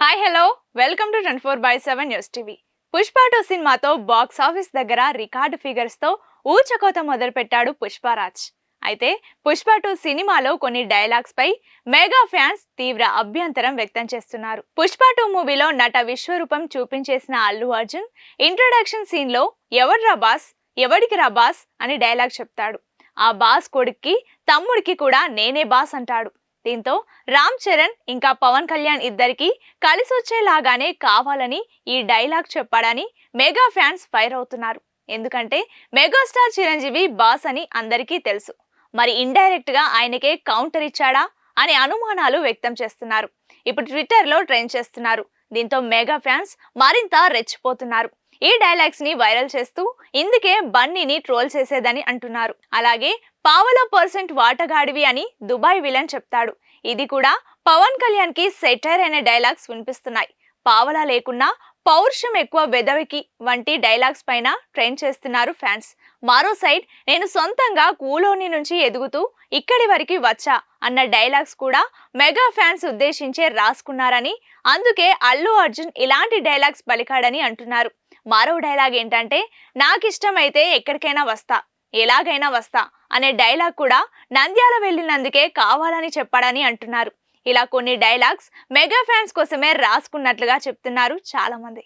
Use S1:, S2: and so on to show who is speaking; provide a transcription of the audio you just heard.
S1: Hi hello welcome to 24/7 news TV. Pushpa 2 సినిమాతో box office దగ్గర record figures తో ఊచకోత మొదలుపెట్టాడు పుష్పరాజ్. అయితే పుష్ప 2 సినిమాలో కొన్ని డైలాగ్స్ పై మెగా ఫ్యాన్స్ తీవ్ర అభ్యంతరం వ్యక్తం చేస్తున్నారు. పుష్ప 2 మూవీలో నట విశ్వరూపం చూపించేసిన అల్లు అర్జున్ ఇంట్రొడక్షన్ సీన్ లో ఎవడ్రా బాస్, ఎవడికి రా బాస్ అని డైలాగ్ చెప్తాడు. ఆ బాస్ కొడుక్కి తమ్ముడికి కూడా నేనే బాస్ అంటాడు. దీంతో రామ్ చరణ్ ఇంకా పవన్ కళ్యాణ్ ఇద్దరికి కలిసొచ్చేలాగానే కావాలని ఈ డైలాగ్ చెప్పాడని మెగా ఫ్యాన్స్ ఫైర్ అవుతున్నారు. ఎందుకంటే మెగాస్టార్ చిరంజీవి బాస్ అని అందరికీ తెలుసు. మరి ఇండైరెక్ట్ గా ఆయనకే కౌంటర్ ఇచ్చాడా అనే అనుమానాలు వ్యక్తం చేస్తున్నారు. ఇప్పుడు ట్విట్టర్ లో ట్రెండ్ చేస్తున్నారు. దీంతో మెగా ఫ్యాన్స్ మరింత రెచ్చిపోతున్నారు. ఈ డైలాగ్స్ ని వైరల్ చేస్తూ ఇందుకే బన్నీని ట్రోల్ చేసేదని అంటున్నారు. అలాగే పావలా % వాటగాడివి అని దుబాయ్ విలన్ చెప్తాడు. ఇది కూడా పవన్ కళ్యాణ్ కి సెటైర్ అనే డైలాగ్స్ వినిపిస్తున్నాయి. పావలా లేకున్నా పౌరుషం ఎక్కువ వెదవికి వంటి డైలాగ్స్ పైన ట్రెండ్ చేస్తున్నారు ఫ్యాన్స్. మరో సైడ్ నేను సొంతంగా కూలోని నుంచి ఎదుగుతూ ఇక్కడి వరకు వచ్చా అన్న డైలాగ్స్ కూడా మెగా ఫ్యాన్స్ ఉద్దేశించే రాసుకున్నారని, అందుకే అల్లు అర్జున్ ఇలాంటి డైలాగ్స్ పలికాడని అంటున్నారు. మరో డైలాగ్ ఏంటంటే నాకిష్టమైతే ఎక్కడికైనా వస్తా, ఎలాగైనా వస్తా అనే డైలాగ్ కూడా నంద్యాల వెళ్ళినందుకే కావాలని చెప్పాడని అంటున్నారు. ఇలా కొన్ని డైలాగ్స్ మెగా ఫ్యాన్స్ కోసమే రాసుకున్నట్లుగా చెప్తున్నారు చాలా మంది.